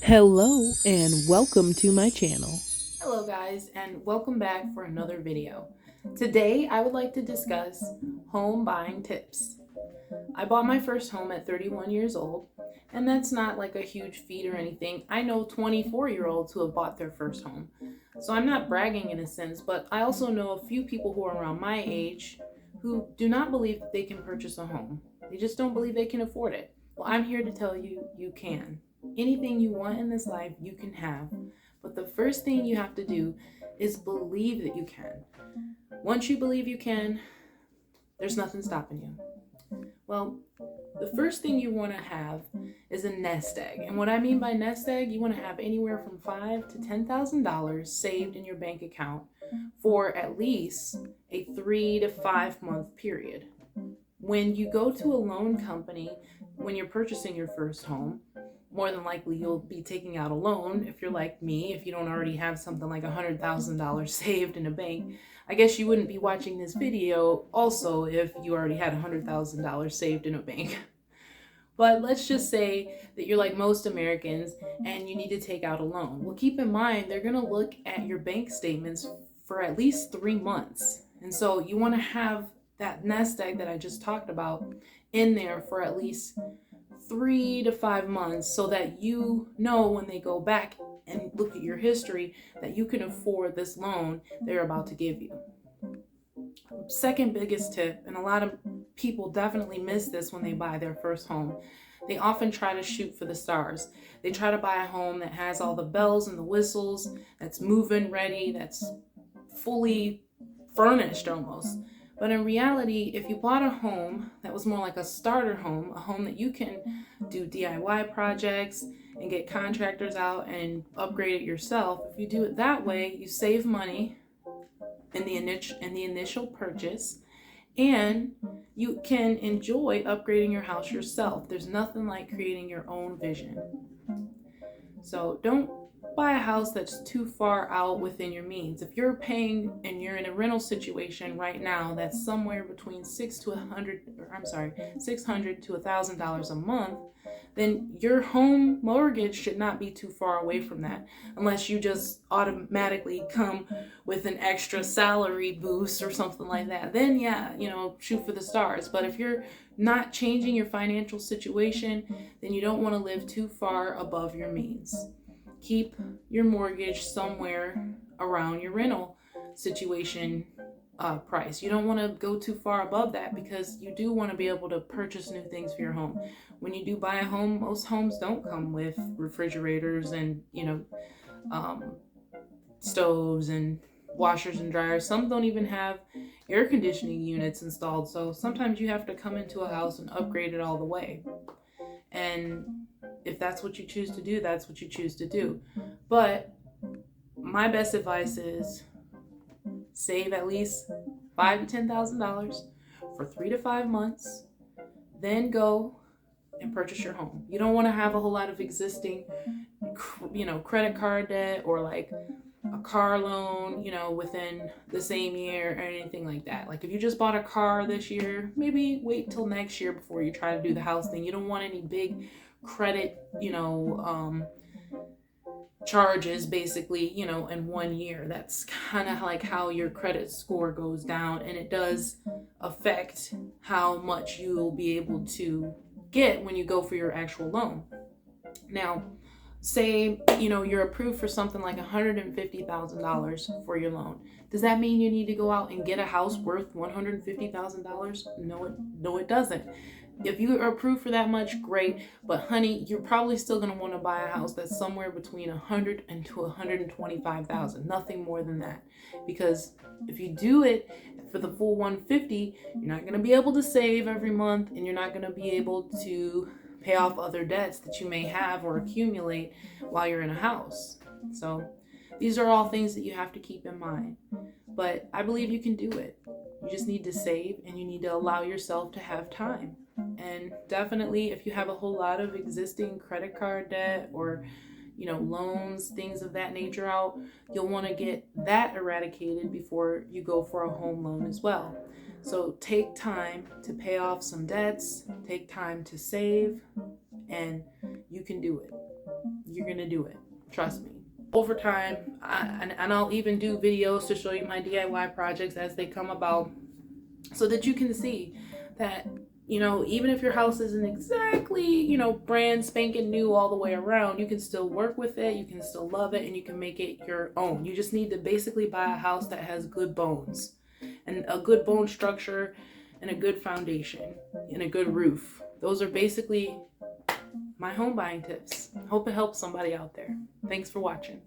Hello and welcome to my channel. Hello guys, and welcome back for another video. Today I would like to discuss home buying tips. I bought my first home at 31 years old, and that's not like a huge feat or anything. I know 24-year-olds who have bought their first home. So I'm not bragging in a sense, but I also know a few people who are around my age who do not believe that they can purchase a home. They just don't believe they can afford it. Well, I'm here to tell you you can. Anything you want in this life, you can have. But the first thing you have to do is believe that you can. Once you believe you can, there's nothing stopping you. Well, the first thing you want to have is a nest egg. And what I mean by nest egg, you want to have anywhere from $5,000 to $10,000 saved in your bank account for at least a 3 to 5 month period. When you go to a loan company, when you're purchasing your first home, more than likely you'll be taking out a loan if you're like me, if you don't already have something like $100,000 saved in a bank. I guess you wouldn't be watching this video also if you already had $100,000 saved in a bank. But let's just say that you're like most Americans and you need to take out a loan. Well, keep in mind, they're going to look at your bank statements for at least 3 months. And so you want to have that nest egg that I just talked about in there for at least 3 to 5 months so that you know when they go back and look at your history that you can afford this loan they're about to give you. Second biggest tip, and a lot of people definitely miss this when they buy their first home, they often try to shoot for the stars. They try to buy a home that has all the bells and the whistles, that's move-in ready, that's fully furnished almost. But in reality, if you bought a home that was more like a starter home, a home that you can do DIY projects and get contractors out and upgrade it yourself, if you do it that way, you save money in the initial purchase, and you can enjoy upgrading your house yourself. There's nothing like creating your own vision. So don't buy a house that's too far out within your means. If you're paying and you're in a rental situation right now that's somewhere between $600 to $1,000 a month, then your home mortgage should not be too far away from that, unless you just automatically come with an extra salary boost or something like that. Then yeah, shoot for the stars. But if you're not changing your financial situation, then you don't want to live too far above your means. Keep your mortgage somewhere around your rental situation price. You don't want to go too far above that because you do want to be able to purchase new things for your home. When you do buy a home, most homes don't come with refrigerators and stoves and washers and dryers. Some don't even have air conditioning units installed. So sometimes you have to come into a house and upgrade it all the way. And if that's what you choose to do, that's what you choose to do. But my best advice is save at least $5,000 to $10,000 for 3 to 5 months, then go and purchase your home. You don't want to have a whole lot of existing, credit card debt or like a car loan, within the same year or anything like that. Like if you just bought a car this year, maybe wait till next year before you try to do the house thing. You don't want any big credit, charges basically, in 1 year. That's kind of like how your credit score goes down, and it does affect how much you'll be able to get when you go for your actual loan. Now, say, you're approved for something like $150,000 for your loan. Does that mean you need to go out and get a house worth $150,000? No, it doesn't. If you are approved for that much, great. But honey, you're probably still going to want to buy a house that's somewhere between $100,000 and to $125,000. Nothing more than that. Because if you do it for the full 150, you're not going to be able to save every month, and you're not going to be able to pay off other debts that you may have or accumulate while you're in a house. So these are all things that you have to keep in mind. But I believe you can do it. You just need to save, and you need to allow yourself to have time. And definitely, if you have a whole lot of existing credit card debt or loans, things of that nature out, you'll want to get that eradicated before you go for a home loan as well. So take time to pay off some debts, take time to save, and you can do it. You're gonna do it. Trust me. Over time, and I'll even do videos to show you my DIY projects as they come about, so that you can see that, you know, even if your house isn't exactly, you know, brand spanking new all the way around, you can still work with it, you can still love it, and you can make it your own. You just need to basically buy a house that has good bones, and a good bone structure, and a good foundation, and a good roof. Those are basically my home buying tips. Hope it helps somebody out there. Thanks for watching.